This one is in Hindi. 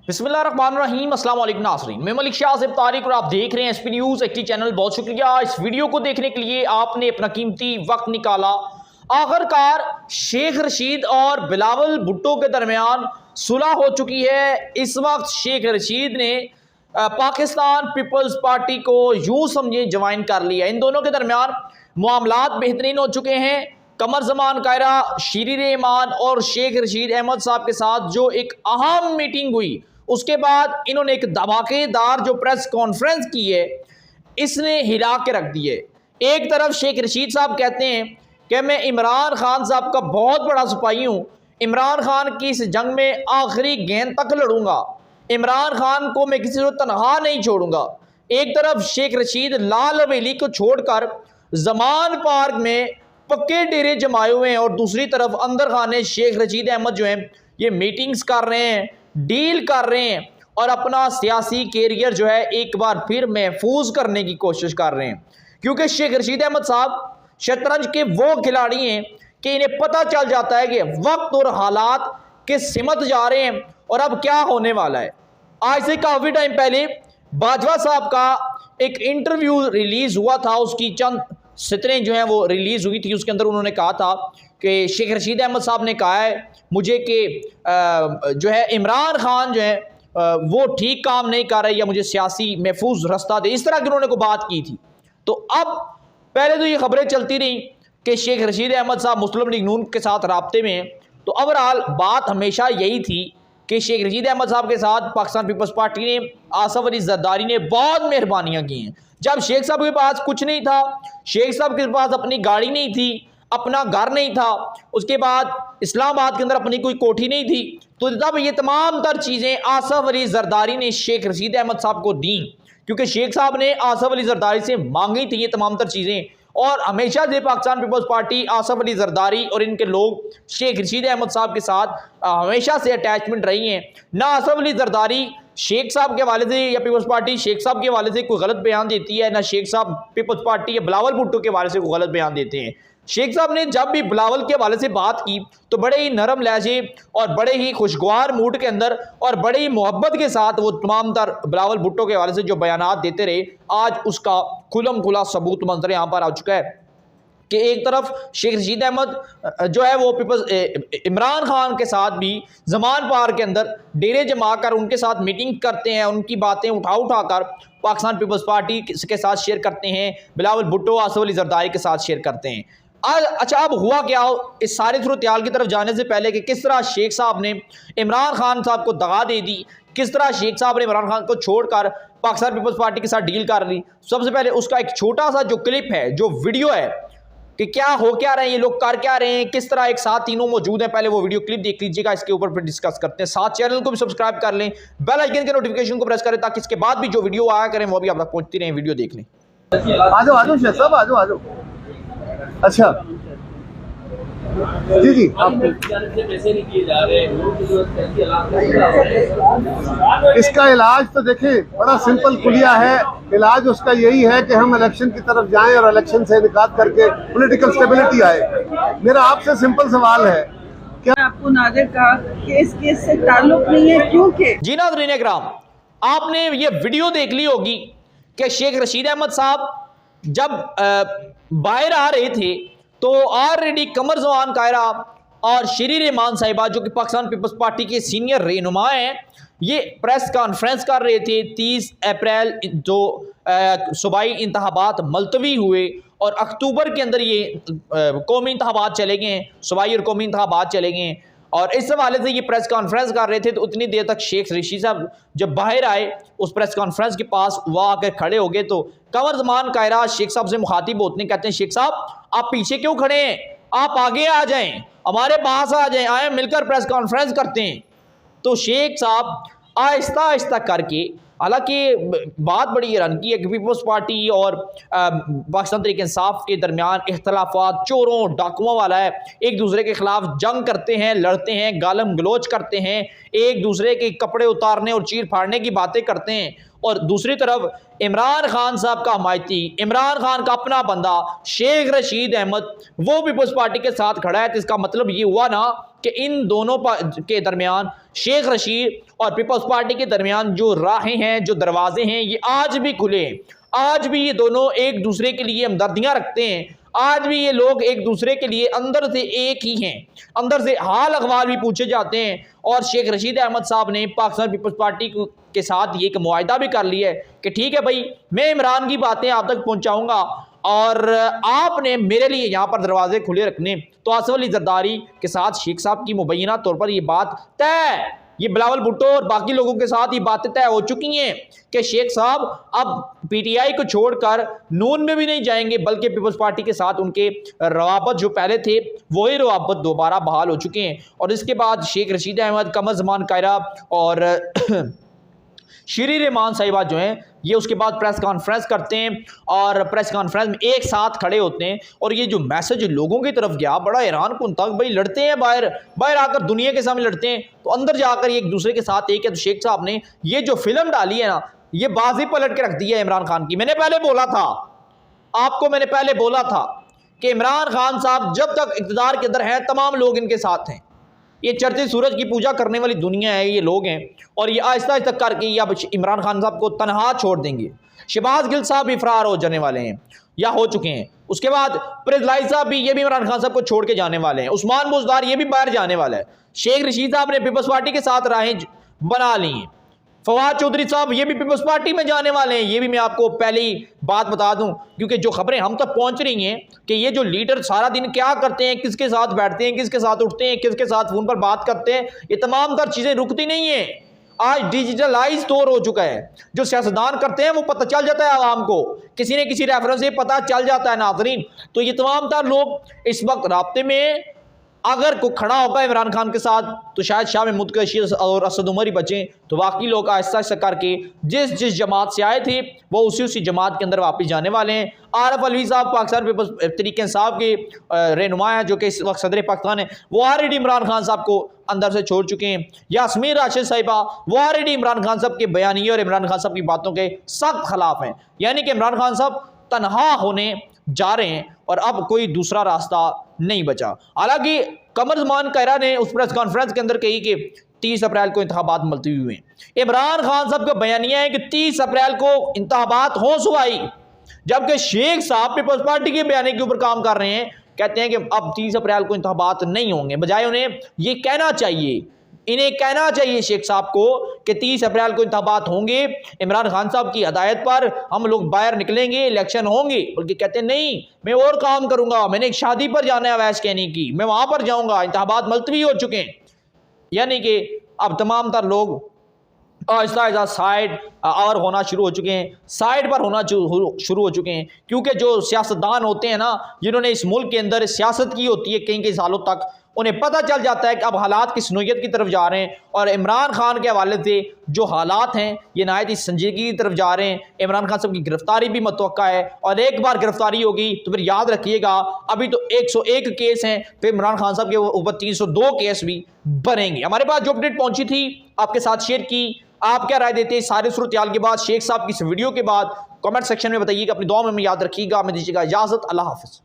बिस्मिल्लाहिर्रहमानिर्रहीम, अस्सलाम वालेकुम नाज़रीन। मैं मलिक शाह तारिक और आप देख रहे हैं एसपी न्यूज़ एक्टी चैनल। बहुत शुक्रिया इस वीडियो को देखने के लिए, आपने अपना कीमती वक्त निकाला। आखिरकार शेख रशीद और बिलावल भुट्टो के दरमियान सुलह हो चुकी है। इस वक्त शेख रशीद ने पाकिस्तान पीपल्स पार्टी को यूं समझे ज्वाइन कर लिया। इन दोनों के दरमियान मामलात बेहतरीन हो चुके हैं। कमर जमान कायरा, शीरी रहमान और शेख रशीद अहमद साहब के साथ जो एक अहम मीटिंग हुई, उसके बाद इन्होंने एक धमाकेदार जो प्रेस कॉन्फ्रेंस की है, इसने हिला के रख दी है। एक तरफ शेख रशीद साहब कहते हैं कि मैं इमरान खान साहब का बहुत बड़ा सिपाही हूँ, इमरान खान की इस जंग में आखिरी गेंद तक लड़ूंगा, इमरान खान को मैं किसी को तनहा नहीं छोड़ूंगा। एक तरफ शेख रशीद लाल हवेली को छोड़कर जमान पार्क में पक्के डेरे जमाए हुए हैं, और दूसरी तरफ अंदर खान शेख रशीद अहमद जो हैं ये मीटिंग्स कर रहे हैं, डील कर रहे हैं और अपना सियासी कैरियर जो है एक बार फिर महफूज करने की कोशिश कर रहे हैं। क्योंकि शेख रशीद अहमद साहब शतरंज के वो खिलाड़ी हैं कि इन्हें पता चल जाता है कि वक्त और हालात के सिमत जा रहे हैं और अब क्या होने वाला है। आज से काफ़ी टाइम पहले बाजवा साहब का एक इंटरव्यू रिलीज़ हुआ था, उसकी चंद सतरें जो हैं वो रिलीज़ हुई थी। उसके अंदर उन्होंने कहा था कि शेख रशीद अहमद साहब ने कहा है मुझे कि जो है इमरान खान जो है वो ठीक काम नहीं कर रहे या मुझे सियासी महफूज रास्ता दे, इस तरह की उन्होंने को बात की थी। तो अब पहले तो ये खबरें चलती रहीं कि शेख रशीद अहमद साहब मुस्लिम लीग नून के साथ राब्ते में हैं। तो ओवरऑल बात हमेशा यही थी कि शेख रशीद अहमद साहब के साथ पाकिस्तान पीपल्स पार्टी ने, आसफ अली जरदारी ने बहुत मेहरबानियाँ की हैं। जब शेख साहब के पास कुछ नहीं था, शेख साहब के पास अपनी गाड़ी नहीं थी, अपना घर नहीं था, उसके बाद इस्लामाबाद के अंदर अपनी कोई कोठी नहीं थी, तो तब ये तमाम तर चीज़ें आसफ अली जरदारी ने शेख रशीद अहमद साहब को दी, क्योंकि शेख साहब ने आसफ अली जरदारी से मांगी थी ये तमाम तर चीज़ें। और हमेशा से पाकिस्तान पीपल्स पार्टी, आसफ अली जरदारी और इनके लोग शेख रशीद अहमद साहब के साथ हमेशा से अटैचमेंट रही हैं। ना आसफ अली जरदारी शेख साहब के हवाले से या पीपल्स पार्टी शेख साहब के हवाले से कोई गलत बयान देती है, ना शेख साहब पीपल्स पार्टी या बिलावल भुट्टो के हवाले से कोई गलत बयान देते हैं। शेख साहब ने जब भी बिलावल के हवाले से बात की तो बड़े ही नरम लहजे और बड़े ही खुशगवार मूड के अंदर और बड़े ही मोहब्बत के साथ वो तमाम तर बिलावल भुट्टो के हवाले से जो बयानात देते रहे, आज उसका खुलम खुला सबूत मंजर यहाँ पर आ चुका है कि एक तरफ शेख रशीद अहमद जो है वो पीपल्स इमरान खान के साथ भी जमान पार्क के अंदर डेरे जमा कर उनके साथ मीटिंग करते हैं, उनकी बातें उठा कर पाकिस्तान पीपल्स पार्टी के साथ शेयर करते हैं, बिलावल भुट्टो, आसफ अली जरदारी के साथ शेयर करते हैं। अच्छा, अब हुआ क्या हो इस सारे सूरत-ए-हाल की तरफ जाने से पहले कि किस तरह शेख साहब ने इमरान खान साहब को दगा दे दी, किस तरह शेख साहब ने इमरान खान को छोड़कर पाकिस्तान पीपल्स पार्टी के साथ डील कर ली। सबसे पहले उसका एक छोटा सा जो क्लिप है, जो वीडियो है कि क्या हो क्या रहे हैं ये लोग, कर क्या रहे हैं, किस तरह एक साथ तीनों मौजूद हैं, पहले वो वीडियो क्लिप देख लीजिएगा, इसके ऊपर फिर डिस्कस करते हैं। साथ चैनल को भी सब्सक्राइब कर लें, बेल आइकन के नोटिफिकेशन को प्रेस करें ताकि इसके बाद भी जो वीडियो आया करें वो भी आप तक पहुंचती रहे। वीडियो देख लें। आ जाओ शेख साहब, आ जाओ। अच्छा जी पैसे नहीं किए जा रहे, इसका इलाज तो देखिए बड़ा सिंपल कुलिया है। इलाज उसका यही है कि हम इलेक्शन की तरफ जाएं और इलेक्शन से निकात करके पॉलिटिकल स्टेबिलिटी आए। मेरा आपसे सिंपल सवाल है, क्या आपको नादिर कहा कि इस केस से ताल्लुक नहीं है? क्योंकि जी नाज़रीन इकराम, आपने ये वीडियो देख ली होगी कि शेख रशीद अहमद साहब जब बाहर आ रहे थे तो ऑलरेडी कमर जमान कायरा और शीरी रहमान साहिबा जो कि पाकिस्तान पीपल्स पार्टी के सीनियर रहनुमा हैं, ये प्रेस कॉन्फ्रेंस कर रहे थे। 30 अप्रैल जो सूबाई इंतखाबात मुलतवी हुए और अक्टूबर के अंदर ये कौमी इंतखाबात चले गए हैं, सूबाई और कौमी इंतखाबात चले गए हैं, और इस हवाले से ये प्रेस कॉन्फ्रेंस कर रहे थे। तो उतनी देर तक शेख रशीद साहब जब बाहर आए उस प्रेस कॉन्फ्रेंस के पास, वह आकर खड़े हो गए तो कमर जमान कायरा शेख साहब से मुखातिब होते कहते हैं, शेख साहब आप पीछे क्यों खड़े हैं, आप आगे आ जाएं, हमारे पास आ जाएं, आए मिलकर प्रेस कॉन्फ्रेंस करते हैं। तो शेख साहब आहिस्ता आहिस्ता करके, हालांकि बात बड़ी हैरान की है कि पीपल्स पार्टी और पाकिस्तान तहरीक इंसाफ के दरमियान इख्तलाफात चोरों डाकुओं वाला है, एक दूसरे के खिलाफ जंग करते हैं, लड़ते हैं, गालम गलोच करते हैं, एक दूसरे के कपड़े उतारने और चीर फाड़ने की बातें करते हैं। और दूसरी तरफ इमरान खान साहब का हमायती, इमरान खान का अपना बंदा शेख रशीद अहमद वो पीपल्स पार्टी के साथ खड़ा है। तो इसका मतलब ये हुआ ना कि इन दोनों के दरमियान, शेख रशीद और पीपल्स पार्टी के दरमियान जो राहें हैं, जो दरवाजे हैं, ये आज भी खुले हैं। आज भी ये दोनों एक दूसरे के लिए हमदर्दियां रखते हैं। आज भी ये लोग एक दूसरे के लिए अंदर से एक ही हैं, अंदर से हाल अहवाल भी पूछे जाते हैं। और शेख रशीद अहमद साहब ने पाकिस्तान पीपल्स पार्टी के साथ ये एक मुआहदा भी कर लिया है कि ठीक है भाई, मैं इमरान की बातें आप तक पहुंचाऊंगा और आपने मेरे लिए यहाँ पर दरवाजे खुले रखने। तो आसिफ अली जरदारी के साथ शेख साहब की मुबैना तौर पर ये बात तय, ये बिलावल भुट्टो और बाकी लोगों के साथ ये बातें तय हो चुकी हैं कि शेख साहब अब पीटीआई को छोड़कर नून में भी नहीं जाएंगे, बल्कि पीपल्स पार्टी के साथ उनके रवाबत जो पहले थे वही रवाबत दोबारा बहाल हो चुके हैं। और इसके बाद शेख रशीद अहमद, कमर ज़मान कायरा और शीरी रहमान साहिबा जो हैं, ये उसके बाद प्रेस कॉन्फ्रेंस करते हैं और प्रेस कॉन्फ्रेंस में एक साथ खड़े होते हैं। और ये जो मैसेज लोगों की तरफ गया बड़ा हैरान कुन था। भाई लड़ते हैं बाहर आकर दुनिया के सामने लड़ते हैं, तो अंदर जाकर एक दूसरे के साथ एक है। तो शेख साहब ने ये जो फिल्म डाली है ना, ये बाजी पलट के रख दी है इमरान खान की। मैंने पहले बोला था आपको, मैंने पहले बोला था कि इमरान खान साहब जब तक इक़्तिदार के अंदर हैं तमाम लोग इनके साथ हैं। ये चढ़ते सूरज की पूजा करने वाली दुनिया है, ये लोग हैं। और ये आहिस्ता आहिस्ता करके ये अब इमरान खान साहब को तनहा छोड़ देंगे। शहबाज गिल साहब भी फरार हो जाने वाले हैं या हो चुके हैं। उसके बाद प्रिजलाई साहब भी, ये भी इमरान खान साहब को छोड़ के जाने वाले हैं। उस्मान बुज़दार ये भी बाहर जाने वाला है। शेख रशीद साहब ने पीपल्स पार्टी के साथ राहें बना ली हैं। फवाद चौधरी साहब ये भी पीपल्स पार्टी में जाने वाले हैं। ये भी मैं आपको पहले ही बात बता दूं, क्योंकि जो खबरें हम तक पहुंच रही हैं कि ये जो लीडर सारा दिन क्या करते हैं, किसके साथ बैठते हैं, किसके साथ उठते हैं, किसके साथ फोन पर बात करते हैं, ये तमाम तर चीज़ें रुकती नहीं हैं। आज डिजिटलाइज दौर हो चुका है। जो सियासतदान करते हैं वो पता चल जाता है आवाम को, किसी न किसी रेफरेंस से पता चल जाता है नाज़रीन। तो ये तमाम तर लोग इस वक्त राब्ते में, अगर कोई खड़ा होगा इमरान खान के साथ तो शायद शाह महमूद कैशी और असद उमर ही बचें। तो बाकी लोग आहिस्ता आहिस्ता करके जिस जमात से आए थे वो उसी जमात के अंदर वापस जाने वाले हैं। आरफ अलवी साहब पाकिस्तान पीपल्स तहरीक इंसाफ के रहनुमा हैं, जो कि इस वक्त सदर पाकिस्तान है, वो ऑलरेडी इमरान खान साहब को अंदर से छोड़ चुके हैं। यास्मीन राशिद साहिबा वो ऑलरेडी इमरान खान साहब के बयानिए और इमरान खान साहब की बातों के सख्त खिलाफ हैं। यानी कि इमरान खान साहब तनहा होने जा रहे हैं और अब कोई दूसरा रास्ता नहीं बचा। हालांकि कमर ज़मान कायरा ने उस प्रेस कॉन्फ्रेंस के अंदर कही कि 30 अप्रैल को इंतखाबात मुलतवी हुए हैं। इमरान खान साहब का बयानिया है कि 30 अप्रैल को इंतखाबात हो सुवाई, जबकि शेख साहब पीपल्स पार्टी के बयाने के ऊपर काम कर रहे हैं। कहते हैं कि अब 30 अप्रैल को इंतखाबात नहीं होंगे, बजाय उन्हें ये कहना चाहिए, इन्हें कहना चाहिए शेख साहब को कि 30 अप्रैल को इंतखाबात होंगे, इमरान खान साहब की हदायत पर हम लोग बाहर निकलेंगे, इलेक्शन होंगे। बल्कि कहते हैं नहीं, मैं और काम करूंगा, मैंने एक शादी पर जाना है अवैस कहने की, मैं वहां पर जाऊंगा, इंतखाबात मुलतवी हो चुके हैं। यानी कि अब तमाम तर लोग आहिस्ता आहिस्ता साइड और होना शुरू हो चुके हैं, साइड पर होना शुरू हो चुके हैं। क्योंकि जो सियासतदान होते हैं ना, जिन्होंने इस मुल्क के अंदर सियासत की होती है कई सालों तक, उन्हें पता चल जाता है कि अब हालात किस नोयत की तरफ जा रहे हैं। और इमरान खान के हवाले से जो हालात हैं ये नहायत ही संजीदगी की तरफ जा रहे हैं। इमरान खान साहब की गिरफ्तारी भी मुतवक्का है, और एक बार गिरफ्तारी होगी तो फिर याद रखिएगा अभी तो 101 केस हैं, फिर इमरान खान साहब के ऊपर 302 केस भी बनेंगे। हमारे पास जो अपडेट पहुंची थी आपके साथ शेयर की। आप क्या राय देते हैं सारे सूरत हाल के बाद, शेख साहब की इस वीडियो के बाद? कमेंट सेक्शन में बताइएगा। अपनी दुआ में याद रखिएगा। हमें दीजिएगा इजाजत। अल्लाह हाफिज़।